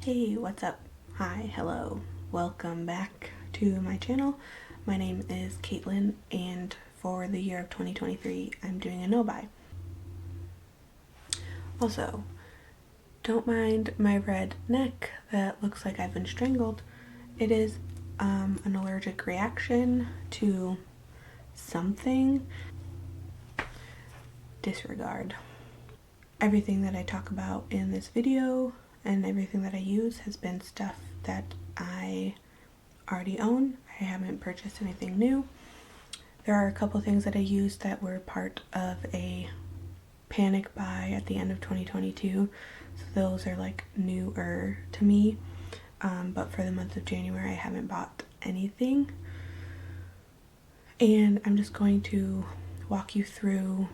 Hey, what's up? Hi, hello, welcome back to my channel. My name is Kaitlyn, and for the year of 2023, I'm doing a no-buy. Also, don't mind my red neck that looks like I've been strangled. It is an allergic reaction to something. Disregard. Everything that I talk about in this video and everything that I use has been stuff that I already own. I haven't purchased anything new. There are a couple things that I used that were part of a panic buy at the end of 2022, so those are like newer to me, but for the month of January I haven't bought anything, and I'm just going to walk you through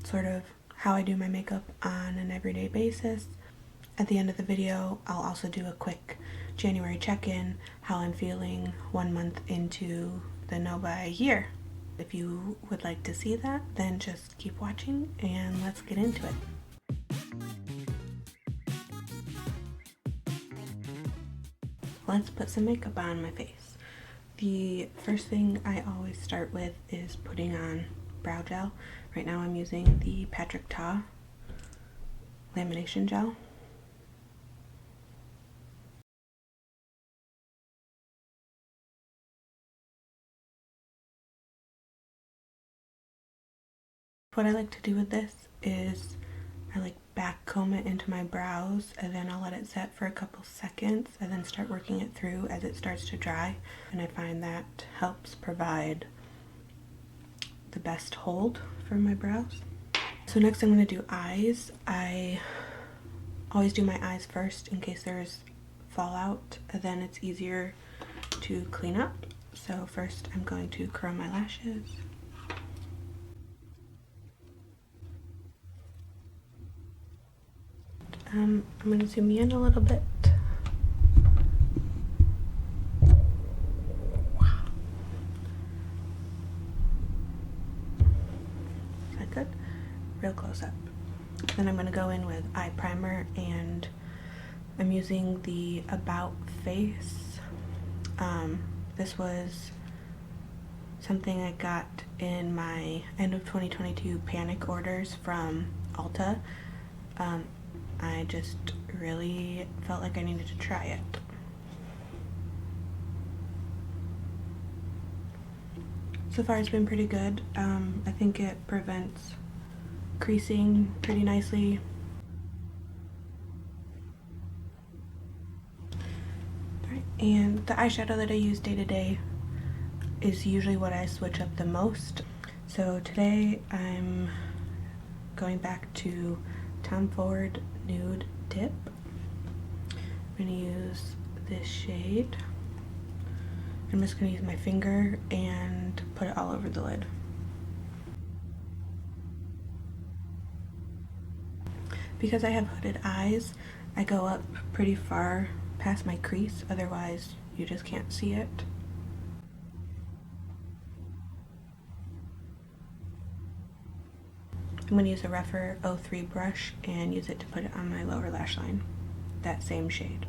sort of how I do my makeup on an everyday basis. At the end of the video, I'll also do a quick January check-in, how I'm feeling 1 month into the no-buy year. If you would like to see that, then just keep watching and let's get into it. Let's put some makeup on my face. The first thing I always start with is putting on brow gel. Right now I'm using the Patrick Ta lamination gel. What I like to do with this is I like back comb it into my brows, and then I'll let it set for a couple seconds and then start working it through as it starts to dry, and I find that helps provide the best hold for my brows. So next I'm going to do eyes. I always do my eyes first in case there's fallout, and then it's easier to clean up. So first I'm going to curl my lashes. I'm going to zoom in a little bit. Wow. Is that good? Real close up. Then I'm going to go in with eye primer, and I'm using the About Face. This was something I got in my end of 2022 panic orders from Ulta. I just really felt like I needed to try it. So far it's been pretty good. I think it prevents creasing pretty nicely. Alright, and the eyeshadow that I use day to day is usually what I switch up the most. So today I'm going back to Tom Ford Nude Dip. I'm going to use this shade. I'm just going to use my finger and put it all over the lid. Because I have hooded eyes, I go up pretty far past my crease, otherwise you just can't see it. I'm going to use a rougher 03 brush and use it to put it on my lower lash line, that same shade.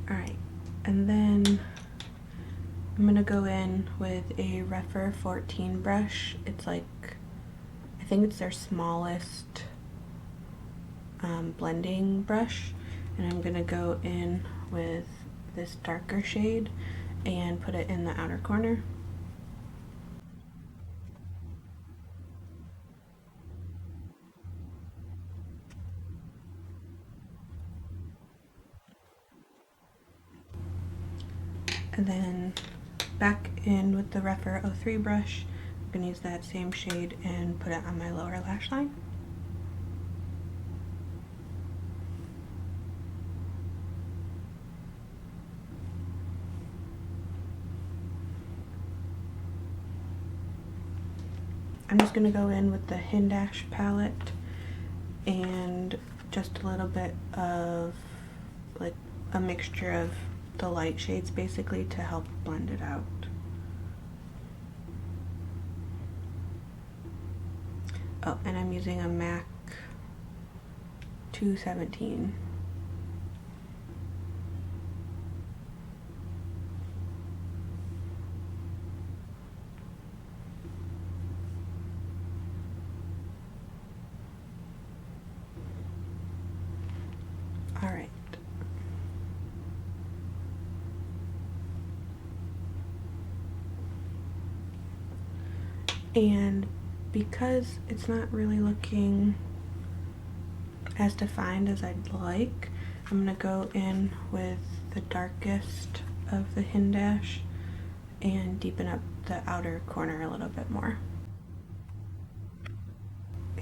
Alright, and then I'm going to go in with a rougher 14 brush. It's like, I think it's their smallest blending brush, and I'm gonna go in with this darker shade and put it in the outer corner. And then back in with the rougher 03 brush. I'm gonna use that same shade and put it on my lower lash line. I'm just gonna go in with the Hindash palette and just a little bit of like a mixture of the light shades basically to help blend it out. Oh, and I'm using a MAC 217. All right. And because it's not really looking as defined as I'd like, I'm gonna go in with the darkest of the Hin Dash and deepen up the outer corner a little bit more.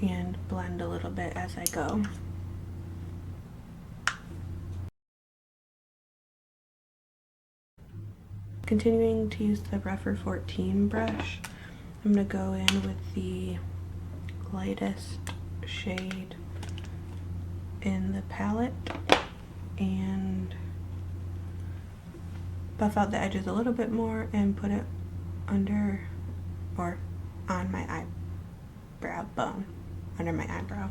And blend a little bit as I go. Continuing to use the Rougher 14 brush, I'm going to go in with the lightest shade in the palette and buff out the edges a little bit more and put it under or on my eyebrow bone, under my eyebrow.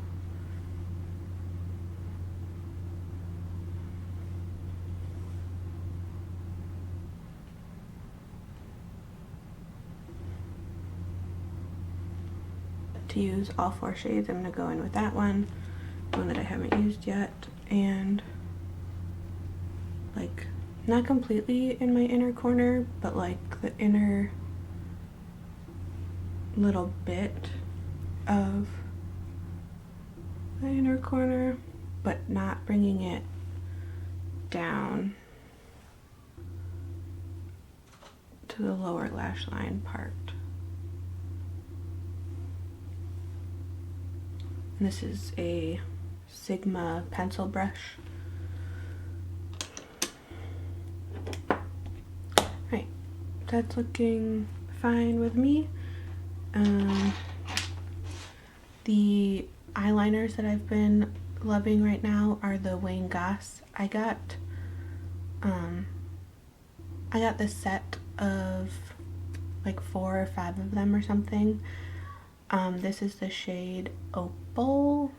To use all 4 shades, I'm going to go in with that one that I haven't used yet, and like not completely in my inner corner, but like the inner little bit of the inner corner, but not bringing it down to the lower lash line part. And this is a Sigma pencil brush. Right, that's looking fine with me. The eyeliners that I've been loving right now are the Wayne Goss. I got this set of like 4 or 5 of them or something. This is the shade Opal,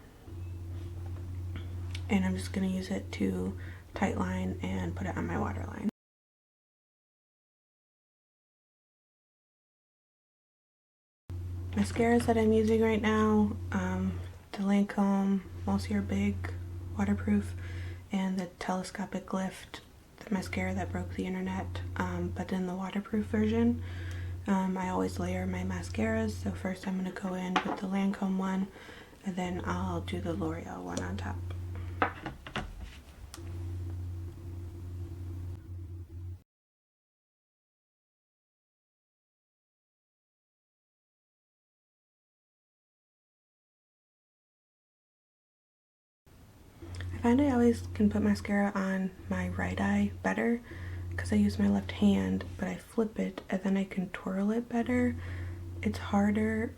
and I'm just going to use it to tightline and put it on my waterline. Mascaras that I'm using right now, the Lancome Monsieur Big Waterproof and the Telescopic Lift, the mascara that broke the internet, but in the waterproof version. I always layer my mascaras, so first I'm going to go in with the Lancome one, and then I'll do the L'Oreal one on top. I find I always can put mascara on my right eye better because I use my left hand, but I flip it and then I can twirl it better. It's harder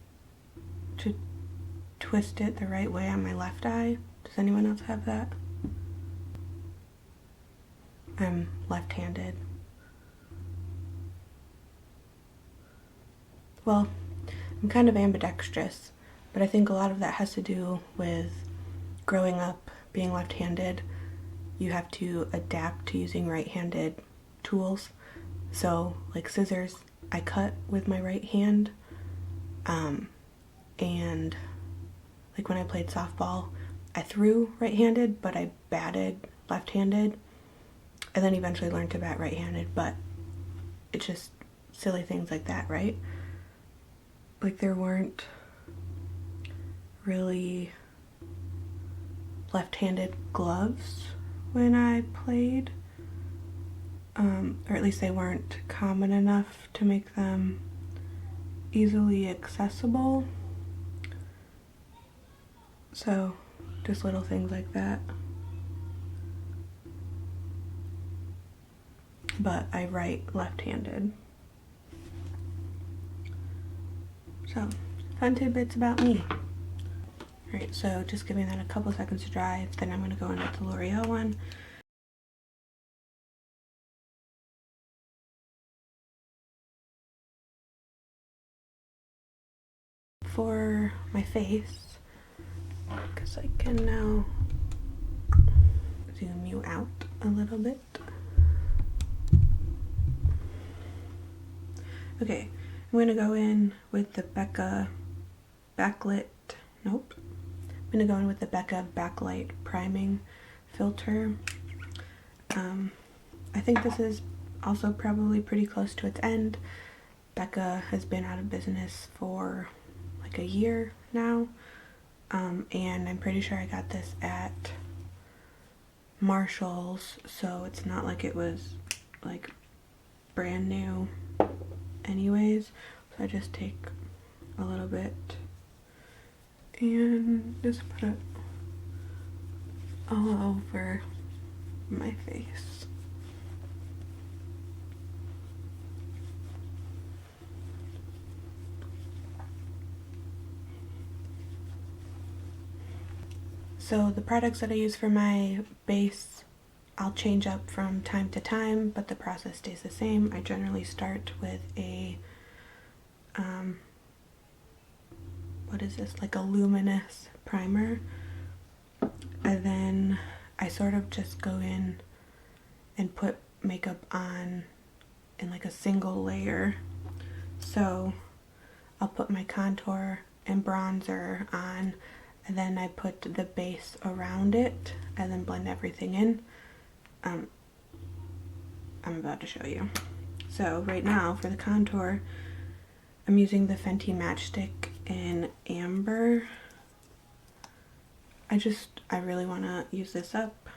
to twist it the right way on my left eye. Does anyone else have that? I'm left-handed. Well, I'm kind of ambidextrous, but I think a lot of that has to do with growing up being left-handed. You have to adapt to using right-handed tools. So like scissors, I cut with my right hand, and like when I played softball, I threw right-handed, but I batted left-handed, and then eventually learned to bat right-handed. But it's just silly things like that, right? Like there weren't really left-handed gloves when I played, or at least they weren't common enough to make them easily accessible. So just little things like that. But I write left-handed. So, fun tidbits about me. Alright, so just giving that a couple seconds to dry, then I'm going to go in with the L'Oreal one. for my face, because I can now zoom you out a little bit. Okay, I'm gonna go in with the Becca Backlight priming filter. I think this is also probably pretty close to its end. Becca has been out of business for like a year now, and I'm pretty sure I got this at Marshall's, so it's not like it was like brand new anyways. So I just take a little bit and just put it all over my face. So the products that I use for my base, I'll change up from time to time, but the process stays the same. I generally start with a, what is this, like a luminous primer, and then I sort of just go in and put makeup on in like a single layer. So I'll put my contour and bronzer on, and then I put the base around it and then blend everything in. I'm about to show you. So right now for the contour, I'm using the Fenty matchstick in Amber. I really want to use this up.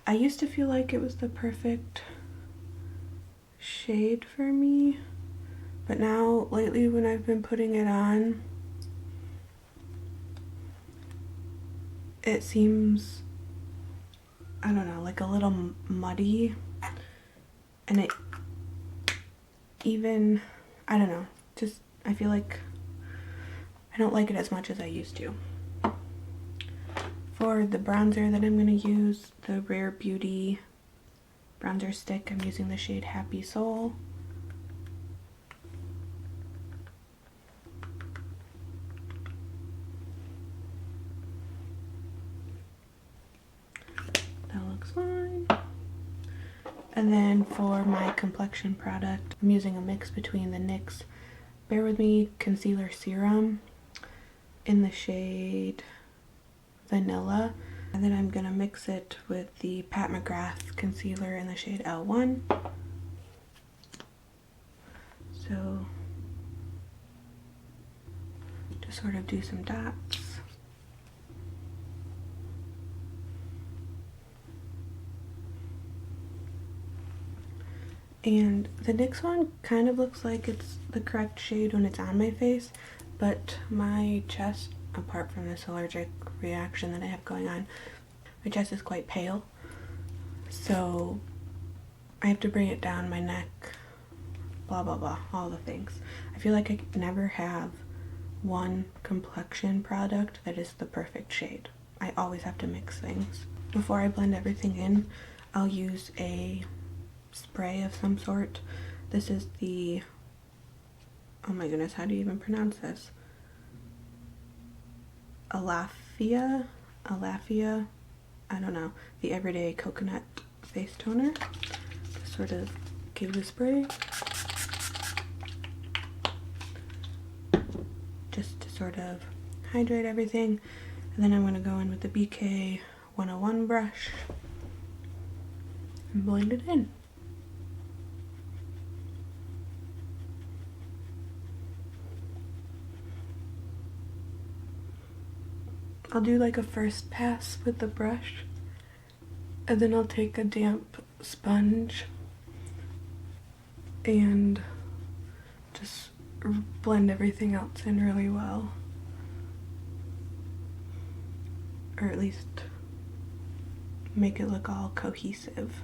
I used to feel like it was the perfect shade for me, but now lately when I've been putting it on, it seems, I don't know, like a little muddy, and it even, I don't know, just I feel like I don't like it as much as I used to. For the bronzer that I'm going to use, the Rare Beauty bronzer stick, I'm using the shade Happy Soul. That looks fine. And then for my complexion product, I'm using a mix between the NYX Bear With Me Concealer Serum in the shade Vanilla, and then I'm gonna mix it with the Pat McGrath concealer in the shade L1. So just sort of do some dots. And the NYX one kind of looks like it's the correct shade when it's on my face, but my chest, apart from this allergic reaction that I have going on, my chest is quite pale, so I have to bring it down my neck, blah blah blah, all the things. I feel like I never have one complexion product that is the perfect shade. I always have to mix things. Before I blend everything in, I'll use a spray of some sort. This is the, oh my goodness, how do you even pronounce this? Alafia, I don't know, the Everyday Coconut Face Toner. Just sort of give it a spray, just to sort of hydrate everything. And then I'm going to go in with the BK 101 brush and blend it in. I'll do like a first pass with the brush, and then I'll take a damp sponge and just blend everything else in really well, or at least make it look all cohesive.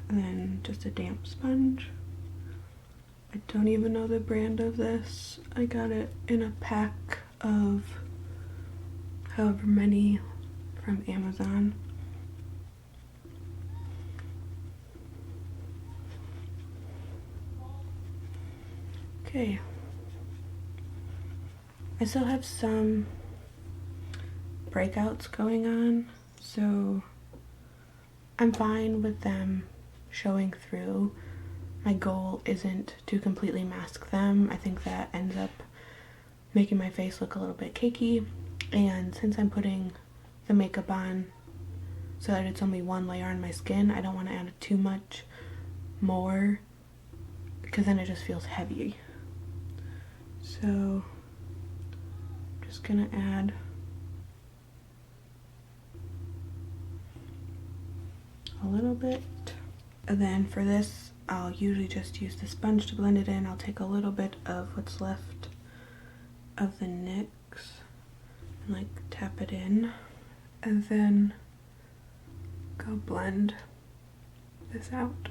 and then just a damp sponge. I don't even know the brand of this. I got it in a pack of however many from Amazon. Okay. I still have some breakouts going on, so I'm fine with them showing through. My goal isn't to completely mask them. I think that ends up making my face look a little bit cakey, and since I'm putting the makeup on so that it's only one layer on my skin, I don't want to add too much more because then it just feels heavy. So just gonna add a little bit, and then for this I'll usually just use the sponge to blend it in. I'll take a little bit of what's left of the NYX and like tap it in, and then go blend this out.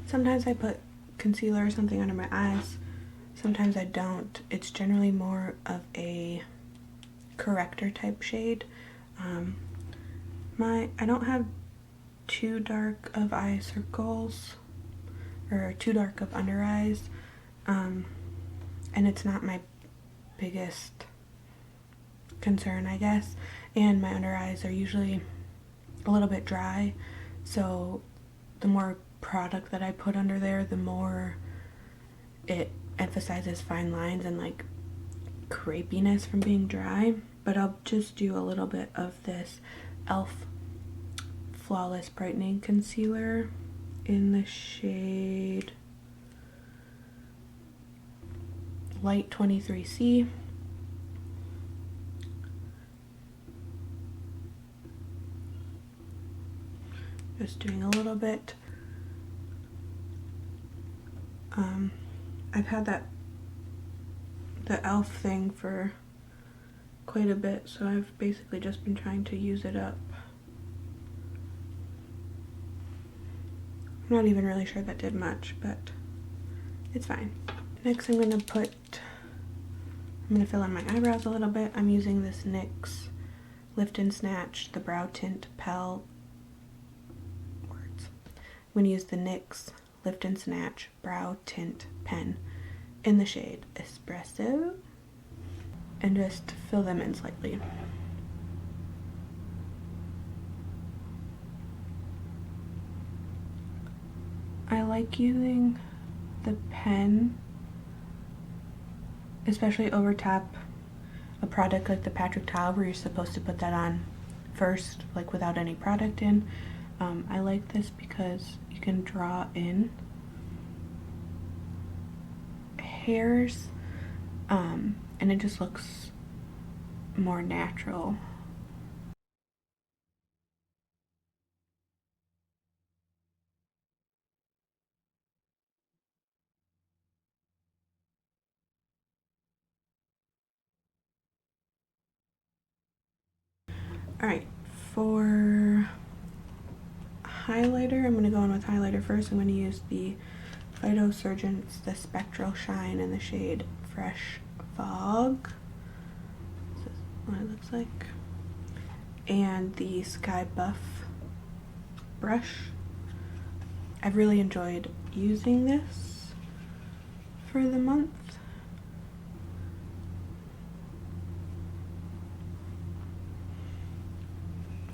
Sometimes I put concealer or something under my eyes, sometimes I don't. It's generally more of a corrector type shade. I don't have too dark of eye circles or too dark of under eyes, and it's not my biggest concern, I guess, and my under eyes are usually a little bit dry, so the more product that I put under there, the more it emphasizes fine lines and like crepiness from being dry. But I'll just do a little bit of this e.l.f. Flawless Brightening Concealer in the shade Light 23C. Just doing a little bit. I've had the e.l.f. thing for quite a bit, so I've basically just been trying to use it up. I'm not even really sure that did much, but it's fine. Next I'm going to fill in my eyebrows a little bit. I'm using this NYX Lift and Snatch, the Brow Tint Pal. I'm going to use the NYX Lift and Snatch Brow Tint Pen in the shade Espresso and just fill them in slightly. I like using the pen, especially over top a product like the Patrick Towel where you're supposed to put that on first, like without any product in. I like this because you can draw in hairs, and it just looks more natural. Alright, for highlighter, I'm going to go in with highlighter first. I'm going to use the Phytosurgence, the Spectral Shine in the shade Fresh Fog. This is what it looks like. And the Sky Buff brush. I've really enjoyed using this for the month.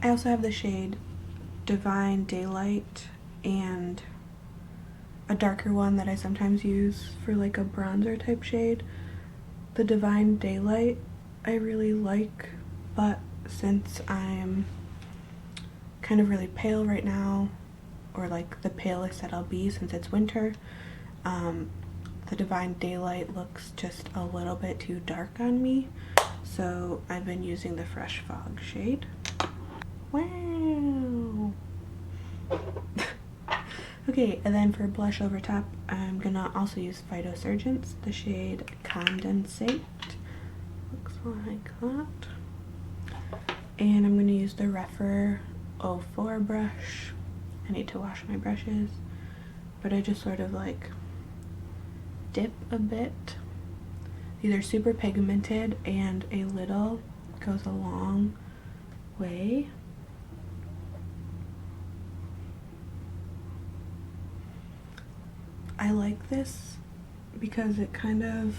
I also have the shade Divine Daylight and a darker one that I sometimes use for like a bronzer type shade. The Divine Daylight I really like, but since I'm kind of really pale right now, or like the palest that I'll be since it's winter. The Divine Daylight looks just a little bit too dark on me, so I've been using the Fresh Fog shade. Wow! Okay, and then for blush over top, I'm gonna also use Phytosurgence, the shade Condensate. Looks like that. And I'm gonna use the Refer 04 brush. I need to wash my brushes, but I just sort of like dip a bit. These are super pigmented, and a little goes a long way. I like this because it kind of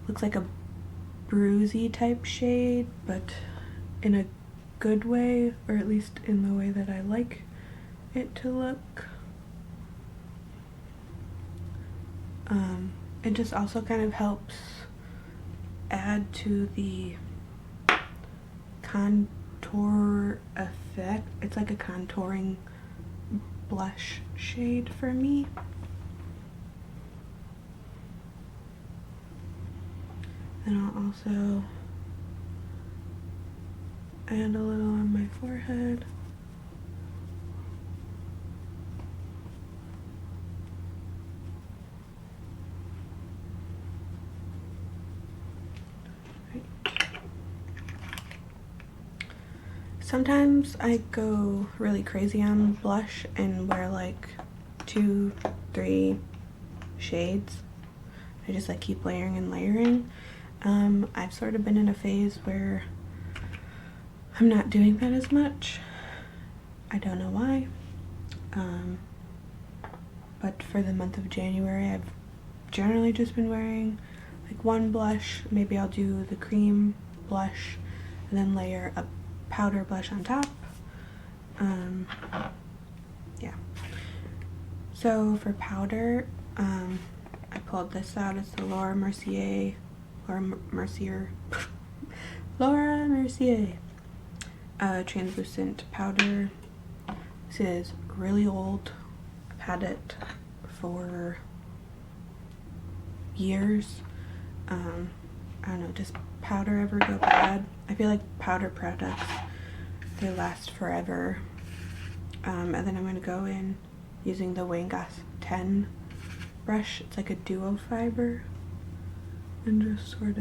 looks like a bruisey type shade, but in a good way, or at least in the way that I like it to look. It just also kind of helps add to the contour effect. It's like a contouring blush shade for me. And I'll also add a little on my forehead. Sometimes I go really crazy on blush and wear like 2, 3 shades. I just like keep layering and layering. I've sort of been in a phase where I'm not doing that as much. I don't know why. But for the month of January, I've generally just been wearing like one blush. Maybe I'll do the cream blush and then layer a powder blush on top. Yeah. So for powder, I pulled this out. It's the Laura Mercier translucent powder. This is really old. I've had it for years. I don't know, does powder ever go bad? I feel like powder products, they last forever. And then I'm going to go in using the Goss 10 brush. It's like a duo fiber, and just sort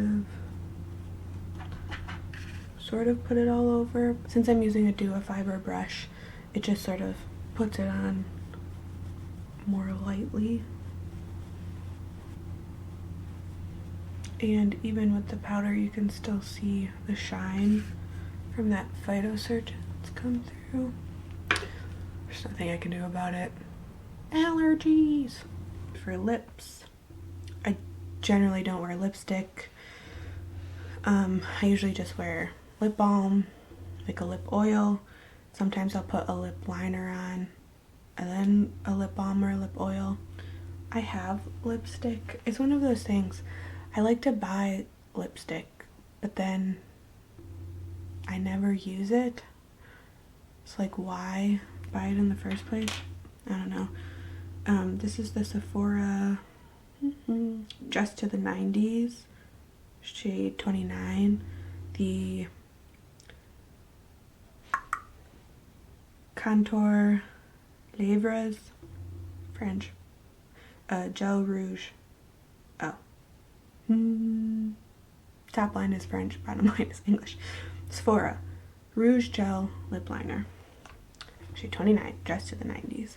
of put it all over. Since I'm using a duo fiber brush, it just sort of puts it on more lightly. And even with the powder, you can still see the shine from that Phytosurgence come through. There's nothing I can do about it. Allergies! For lips, I generally don't wear lipstick. I usually just wear lip balm, like a lip oil. Sometimes I'll put a lip liner on and then a lip balm or a lip oil. I have lipstick. It's one of those things. I like to buy lipstick, but then I never use it. It's like, why buy it in the first place? I don't know. This is the Sephora Just to the 90s, shade 29. The Contour Lèvres, French, Gel Rouge. Oh. Top line is French, bottom line is English. Sephora Rouge Gel Lip Liner, shade 29, Dressed to the 90s.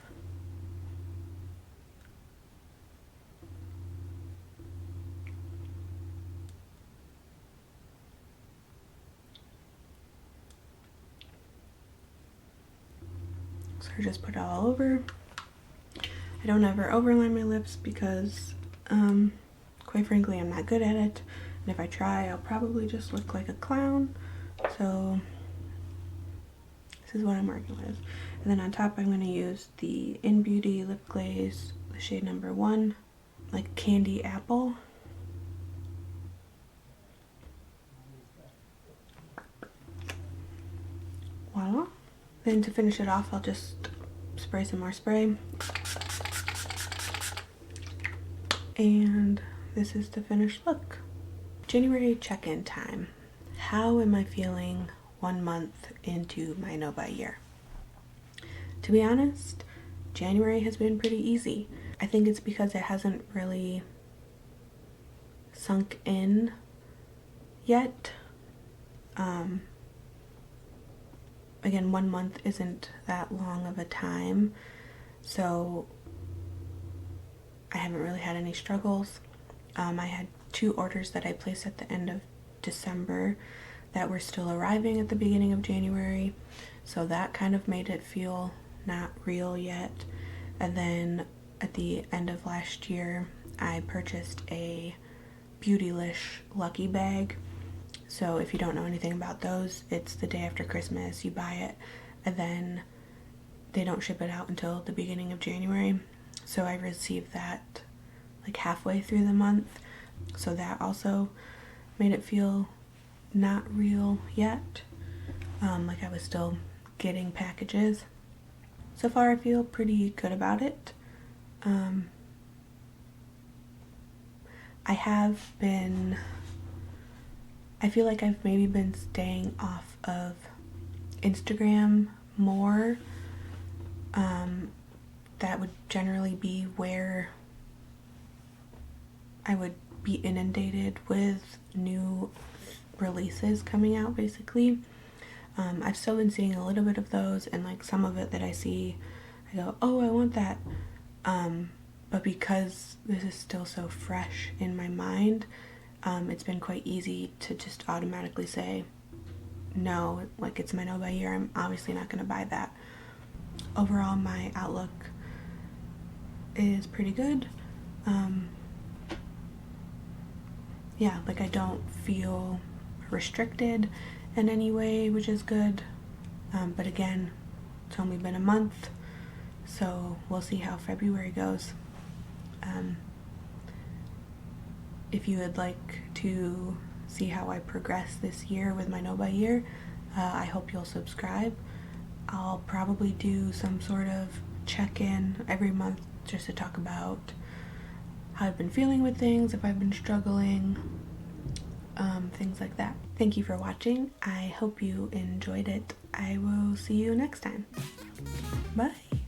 So I just put it all over. I don't ever overline my lips because quite frankly, I'm not good at it, and if I try, I'll probably just look like a clown. So this is what I'm working with. And then on top, I'm going to use the In Beauty Lip Glaze, the shade number 1, like Candy Apple. Voila. Then to finish it off, I'll just spray some more spray. And this is the finished look. January check-in time. How am I feeling 1 month into my no buy year? To be honest, January has been pretty easy. I think it's because it hasn't really sunk in yet. Again, 1 month isn't that long of a time, so I haven't really had any struggles. I had 2 orders that I placed at the end of December that were still arriving at the beginning of January, so that kind of made it feel not real yet. And then at the end of last year, I purchased a Beautylish Lucky Bag. So if you don't know anything about those, it's the day after Christmas, you buy it, and then they don't ship it out until the beginning of January. So I received that like halfway through the month, so that also made it feel not real yet, like I was still getting packages. So far I feel pretty good about it. I feel like I've maybe been staying off of Instagram more. That would generally be where I would be inundated with new releases coming out, basically. I've still been seeing a little bit of those, and like some of it that I see, I go, oh, I want that. But because this is still so fresh in my mind, it's been quite easy to just automatically say, no, like it's my no buy year, I'm obviously not going to buy that. Overall, my outlook is pretty good. Yeah, like I don't feel restricted in any way, which is good. But again, it's only been a month, so we'll see how February goes. If you would like to see how I progress this year with my no buy year, I hope you'll subscribe. I'll probably do some sort of check-in every month just to talk about how I've been feeling with things, if I've been struggling, things like that. Thank you for watching. I hope you enjoyed it. I will see you next time. Bye.